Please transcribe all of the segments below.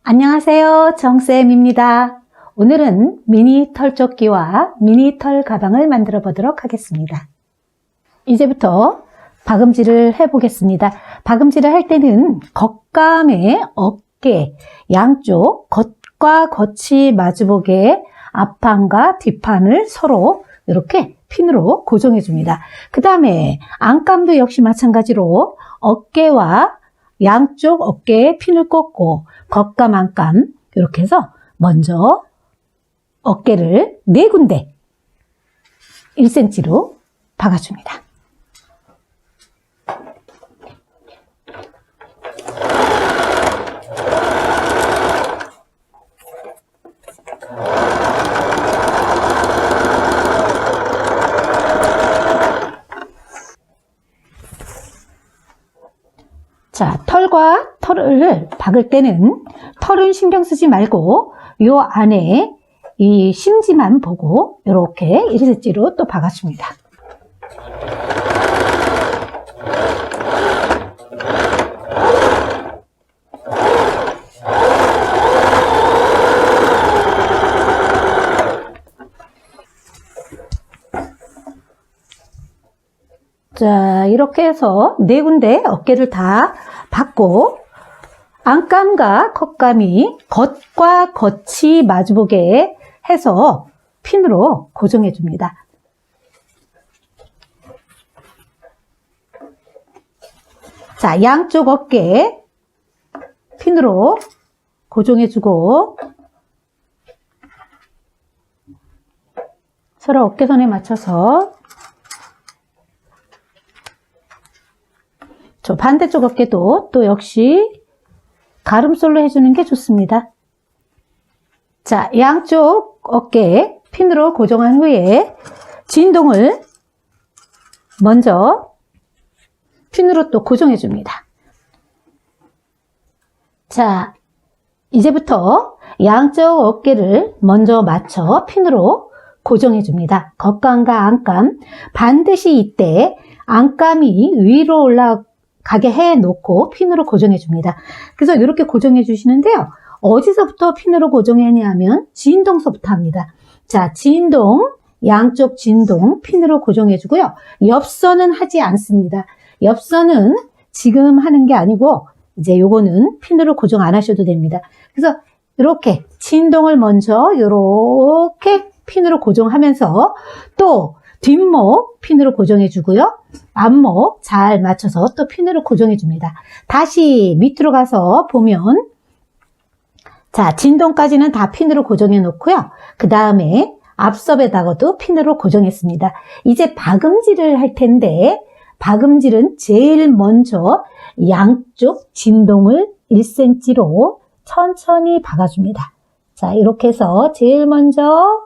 안녕하세요, 정쌤입니다. 오늘은 미니 털조끼와 미니 털 가방을 만들어 보도록 하겠습니다. 이제부터 박음질을 해보겠습니다. 박음질을 할 때는 겉감의 어깨 양쪽 겉과 겉이 마주보게 앞판과 뒷판을 서로 이렇게 핀으로 고정해 줍니다. 그 다음에 안감도 역시 마찬가지로 어깨와 양쪽 어깨에 핀을 꽂고 겉감 안감 이렇게 해서 먼저 어깨를 4군데 1cm로 박아줍니다. 자, 털과 털을 박을 때는 털은 신경 쓰지 말고 요 안에 이 심지만 보고 이렇게 1cm로 또 박아줍니다. 자, 이렇게 해서 4군데 어깨를 다 박고 안감과 겉감이 겉과 겉이 마주보게 해서 핀으로 고정해 줍니다. 자, 양쪽 어깨 핀으로 고정해 주고 서로 어깨선에 맞춰서 저 반대쪽 어깨도 또 역시 가름솔로 해주는 게 좋습니다. 자, 양쪽 어깨 핀으로 고정한 후에 진동을 먼저 핀으로 또 고정해 줍니다. 자, 이제부터 양쪽 어깨를 먼저 맞춰 핀으로 고정해 줍니다. 겉감과 안감, 반드시 이때 안감이 위로 올라가게 해 놓고 핀으로 고정해 줍니다. 그래서 이렇게 고정해 주시는데요. 어디서부터 핀으로 고정했냐면 진동서부터 합니다. 자, 진동, 양쪽 진동 핀으로 고정해 주고요. 옆선은 하지 않습니다. 옆선은 지금 하는 게 아니고 이제 요거는 핀으로 고정 안 하셔도 됩니다. 그래서 이렇게 진동을 먼저 이렇게 핀으로 고정하면서 또 뒷목 핀으로 고정해 주고요. 앞목 잘 맞춰서 또 핀으로 고정해 줍니다. 다시 밑으로 가서 보면 자, 진동까지는 다 핀으로 고정해 놓고요. 그 다음에 앞섭에다가도 핀으로 고정했습니다. 이제 박음질을 할 텐데 박음질은 제일 먼저 양쪽 진동을 1cm로 천천히 박아줍니다. 자, 이렇게 해서 제일 먼저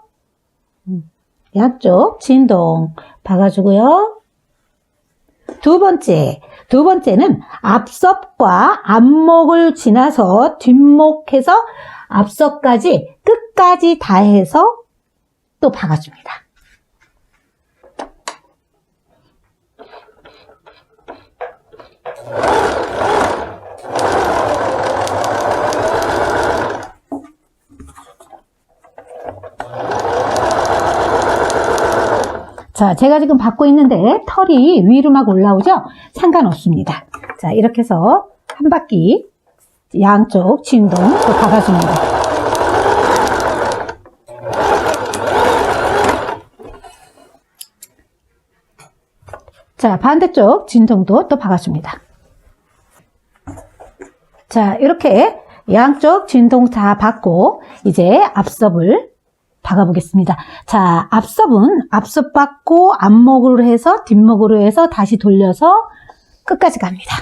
양쪽 진동 박아주고요. 두 번째는 앞섭과 앞목을 지나서 뒷목해서 앞섭까지 끝까지 다 해서 또 박아줍니다. 자, 제가 지금 박고 있는데 털이 위로 막 올라오죠? 상관없습니다. 자, 이렇게 해서 한 바퀴 양쪽 진동 또 박아줍니다. 자, 반대쪽 진동도 또 박아줍니다. 자, 이렇게 양쪽 진동 다 박고 이제 앞섭을 박아보겠습니다. 자, 앞섭은 앞섭 박고 앞목으로 해서 뒷목으로 해서 다시 돌려서 끝까지 갑니다.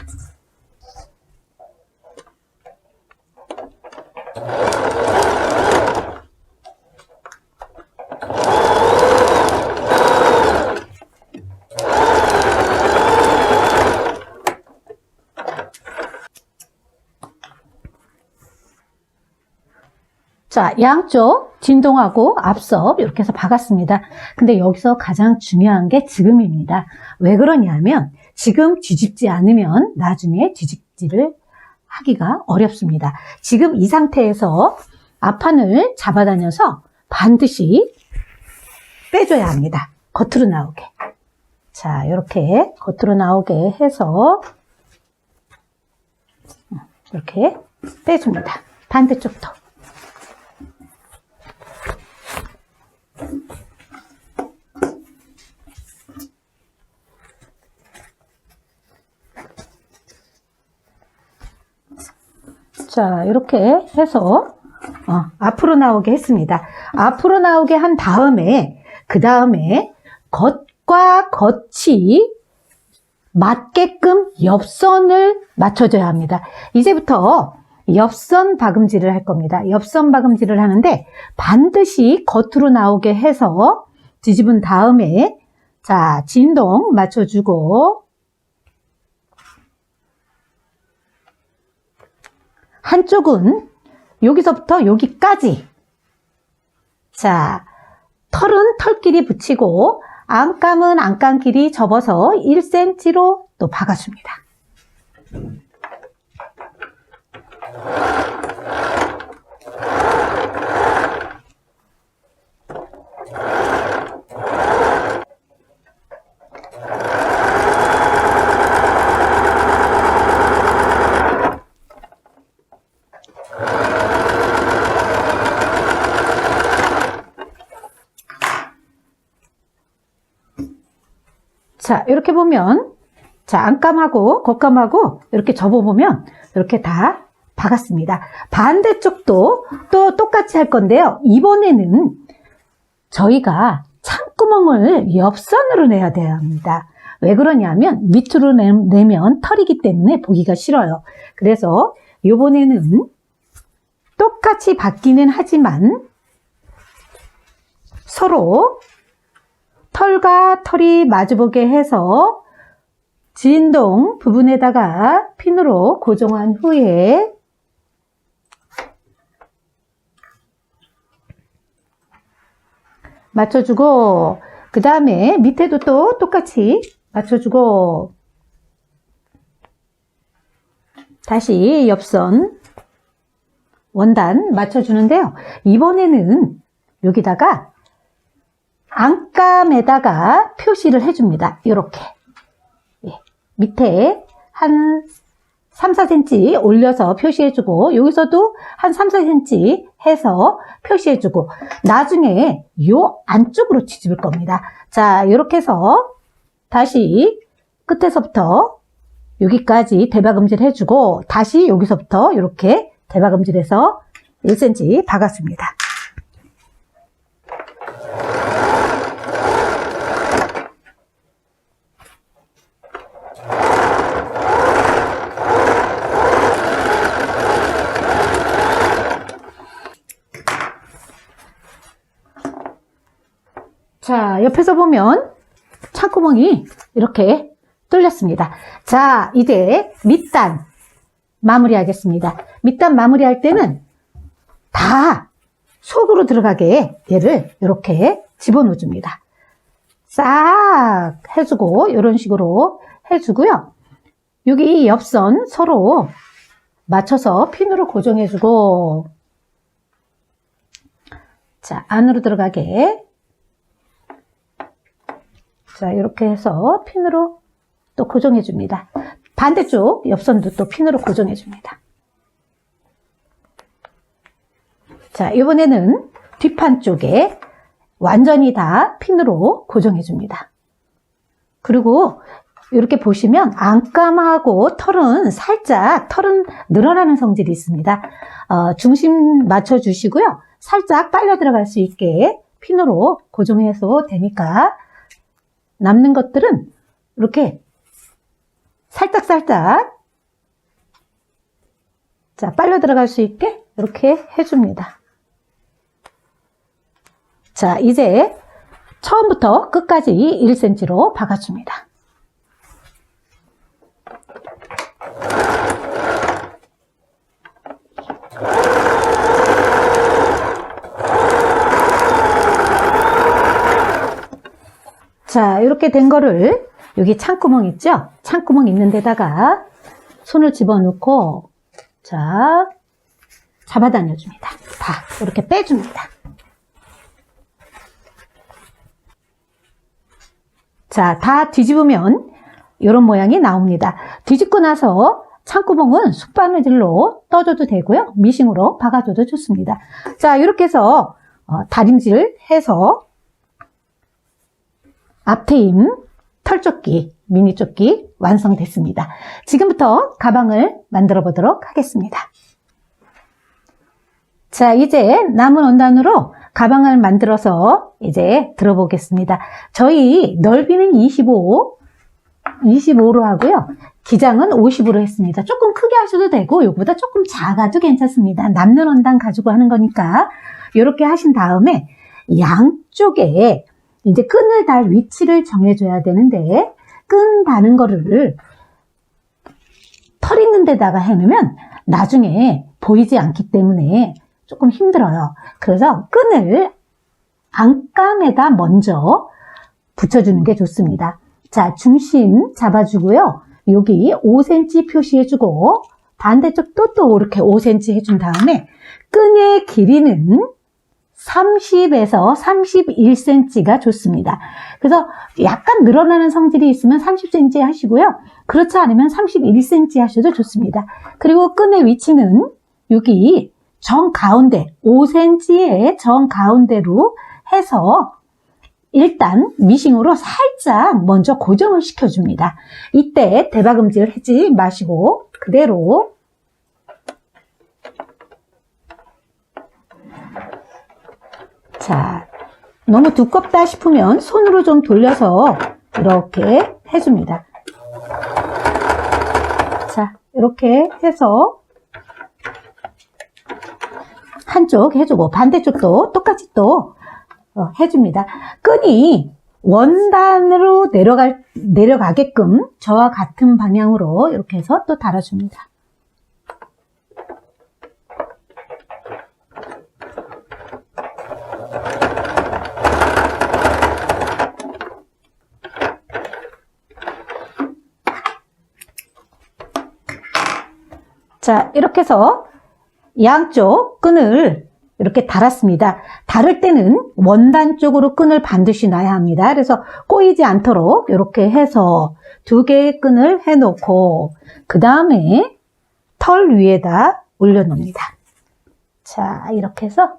자, 양쪽 진동하고 앞섭 이렇게 해서 박았습니다. 근데 여기서 가장 중요한 게 지금입니다. 왜 그러냐면 지금 뒤집지 않으면 나중에 뒤집지를 하기가 어렵습니다. 지금 이 상태에서 앞판을 잡아다녀서 반드시 빼줘야 합니다. 겉으로 나오게. 자, 이렇게 겉으로 나오게 해서 이렇게 빼줍니다. 반대쪽도. 자, 이렇게 해서 앞으로 나오게 했습니다. 앞으로 나오게 한 다음에 그 다음에 겉과 겉이 맞게끔 옆선을 맞춰줘야 합니다. 이제부터 옆선 박음질을 할 겁니다. 옆선 박음질을 하는데 반드시 겉으로 나오게 해서 뒤집은 다음에 자, 진동 맞춰주고 한쪽은 여기서부터 여기까지 자, 털은 털끼리 붙이고 안감은 안감끼리 접어서 1cm로 또 박아줍니다. 자, 이렇게 보면 자, 안감하고 겉감하고 이렇게 접어보면 이렇게 다 박았습니다. 반대쪽도 또 똑같이 할 건데요. 이번에는 저희가 창구멍을 옆선으로 내야 돼야 합니다. 왜 그러냐면 밑으로 내면 털이기 때문에 보기가 싫어요. 그래서 이번에는 똑같이 박기는 하지만 서로 털과 털이 마주보게 해서 진동 부분에다가 핀으로 고정한 후에 맞춰주고 그 다음에 밑에도 또 똑같이 맞춰주고 다시 옆선 원단 맞춰주는데요. 이번에는 여기다가 안감에다가 표시를 해줍니다. 이렇게 밑에 한 3, 4cm 올려서 표시해주고 여기서도 한 3, 4cm 해서 표시해주고 나중에 요 안쪽으로 뒤집을 겁니다. 자, 이렇게 해서 다시 끝에서부터 여기까지 대박음질 해주고 다시 여기서부터 이렇게 대박음질해서 1cm 박았습니다. 자, 옆에서 보면 창구멍이 이렇게 뚫렸습니다. 자, 이제 밑단 마무리 하겠습니다. 밑단 마무리할 때는 다 속으로 들어가게 얘를 이렇게 집어넣어 줍니다. 싹 해주고 이런 식으로 해주고요. 여기 옆선 서로 맞춰서 핀으로 고정해주고 자, 안으로 들어가게 자, 이렇게 해서 핀으로 또 고정해 줍니다. 반대쪽 옆선도 또 핀으로 고정해 줍니다. 자, 이번에는 뒷판 쪽에 완전히 다 핀으로 고정해 줍니다. 그리고 이렇게 보시면 안감하고 털은 살짝 털은 늘어나는 성질이 있습니다. 중심 맞춰 주시고요. 살짝 빨려 들어갈 수 있게 핀으로 고정해서 되니까 남는 것들은 이렇게 살짝살짝 자, 빨려 들어갈 수 있게 이렇게 해줍니다. 자, 이제 처음부터 끝까지 1cm로 박아줍니다. 자, 이렇게 된 거를 여기 창구멍 있죠? 창구멍 있는 데다가 손을 집어넣고 자, 잡아다녀줍니다. 다 이렇게 빼줍니다. 자, 다 뒤집으면 이런 모양이 나옵니다. 뒤집고 나서 창구멍은 숯바느질로 떠줘도 되고요. 미싱으로 박아줘도 좋습니다. 자, 이렇게 해서 다림질 해서 앞트임 털조끼, 미니조끼 완성됐습니다. 지금부터 가방을 만들어 보도록 하겠습니다. 자, 이제 남은 원단으로 가방을 만들어서 이제 들어보겠습니다. 저희 넓이는 25로 하고요. 기장은 50으로 했습니다. 조금 크게 하셔도 되고 이거보다 조금 작아도 괜찮습니다. 남는 원단 가지고 하는 거니까 이렇게 하신 다음에 양쪽에 이제 끈을 달 위치를 정해줘야 되는데 끈 다는 거를 털 있는 데다가 해놓으면 나중에 보이지 않기 때문에 조금 힘들어요. 그래서 끈을 안감에다 먼저 붙여주는 게 좋습니다. 자, 중심 잡아주고요. 여기 5cm 표시해주고 반대쪽도 또 이렇게 5cm 해준 다음에 끈의 길이는 30에서 31cm가 좋습니다. 그래서 약간 늘어나는 성질이 있으면 30cm 하시고요. 그렇지 않으면 31cm 하셔도 좋습니다. 그리고 끈의 위치는 여기 정가운데 5cm의 정가운데로 해서 일단 미싱으로 살짝 먼저 고정을 시켜줍니다. 이때 대박음질 하지 마시고 그대로 자, 너무 두껍다 싶으면 손으로 좀 돌려서 이렇게 해줍니다. 자, 이렇게 해서 한쪽 해주고 반대쪽도 똑같이 또 해줍니다. 끈이 원단으로 내려가게끔 저와 같은 방향으로 이렇게 해서 또 달아줍니다. 자, 이렇게 해서 양쪽 끈을 이렇게 달았습니다. 달을 때는 원단 쪽으로 끈을 반드시 놔야 합니다. 그래서 꼬이지 않도록 이렇게 해서 2개의 끈을 해놓고 그 다음에 털 위에다 올려놓습니다. 자, 이렇게 해서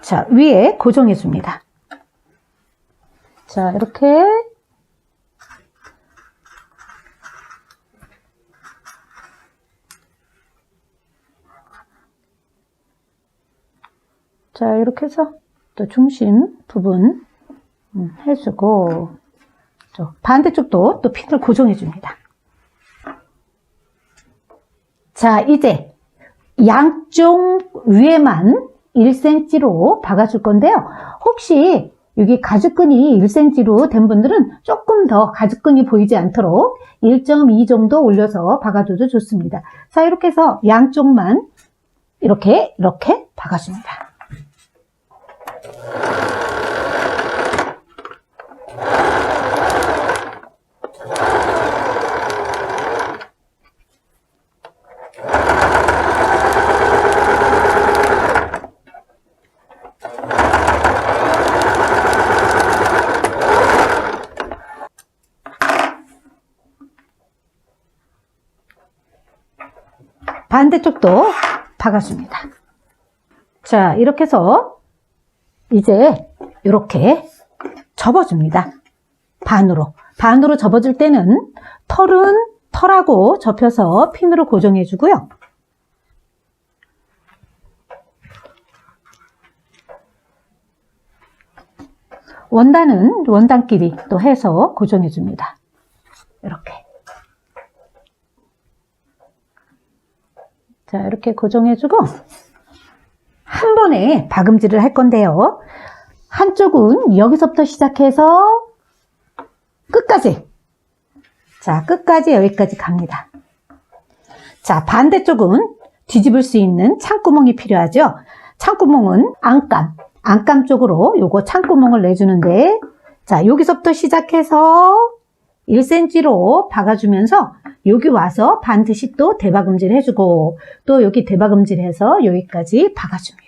자, 위에 고정해 줍니다. 자, 이렇게 자, 이렇게 해서 또 중심 부분 해주고 또 반대쪽도 또 핀을 고정해 줍니다. 자, 이제 양쪽 위에만 1cm로 박아줄 건데요. 혹시 여기 가죽끈이 1cm로 된 분들은 조금 더 가죽끈이 보이지 않도록 1.2 정도 올려서 박아줘도 좋습니다. 자, 이렇게 해서 양쪽만 이렇게 박아줍니다. 반대쪽도 박아줍니다. 자, 이렇게 해서 이제 이렇게 접어줍니다. 반으로 접어줄 때는 털은 털하고 접혀서 핀으로 고정해 주고요. 원단은 원단끼리 또 해서 고정해 줍니다. 이렇게. 자, 이렇게 고정해주고 한 번에 박음질을 할 건데요. 한쪽은 여기서부터 시작해서 끝까지, 자, 끝까지 여기까지 갑니다. 자, 반대쪽은 뒤집을 수 있는 창구멍이 필요하죠. 창구멍은 안감 쪽으로 요거 창구멍을 내주는데 자, 여기서부터 시작해서 1cm로 박아주면서 여기 와서 반드시 또 대박음질 해주고 또 여기 대박음질 해서 여기까지 박아줍니다.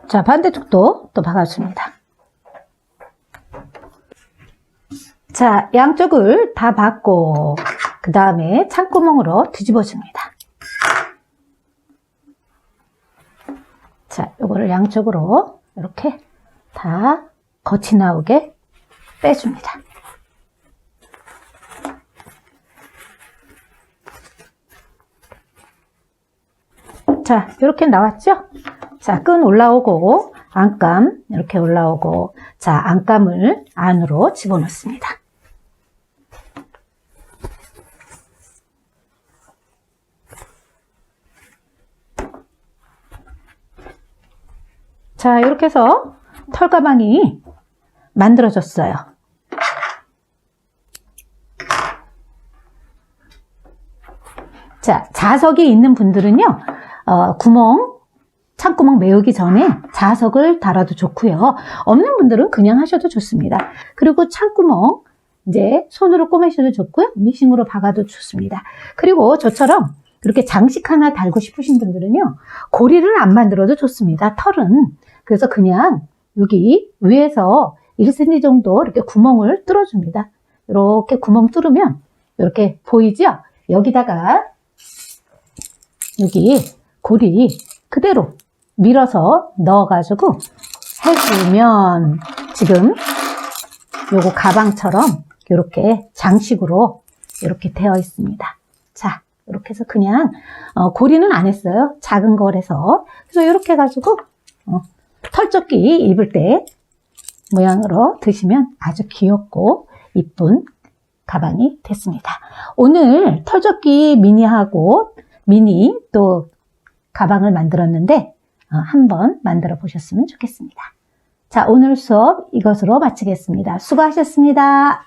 자, 반대쪽도 또 박아줍니다. 자, 양쪽을 다 박고 그 다음에 창구멍으로 뒤집어줍니다. 자, 요거를 양쪽으로 이렇게 다 겉이 나오게 빼줍니다. 자, 이렇게 나왔죠? 자, 끈 올라오고 안감 이렇게 올라오고 자, 안감을 안으로 집어넣습니다. 자, 이렇게 해서 털가방이 만들어졌어요. 자, 자석이 있는 분들은요, 창구멍 메우기 전에 자석을 달아도 좋고요. 없는 분들은 그냥 하셔도 좋습니다. 그리고 창구멍 이제 손으로 꼬매셔도 좋고요. 미싱으로 박아도 좋습니다. 그리고 저처럼 이렇게 장식 하나 달고 싶으신 분들은요, 고리를 안 만들어도 좋습니다. 털은. 그래서 그냥 여기 위에서 1cm 정도 이렇게 구멍을 뚫어줍니다. 이렇게 구멍 뚫으면 이렇게 보이죠? 여기다가 여기 고리 그대로 밀어서 넣어가지고 해주면 지금 요거 가방처럼 이렇게 장식으로 이렇게 되어 있습니다. 자, 이렇게 해서 그냥 고리는 안 했어요. 작은 거라서. 그래서 이렇게 해가지고 털조끼 입을 때 모양으로 드시면 아주 귀엽고 이쁜 가방이 됐습니다. 오늘 털조끼 미니하고 미니 또 가방을 만들었는데 한번 만들어 보셨으면 좋겠습니다. 자, 오늘 수업 이것으로 마치겠습니다. 수고하셨습니다.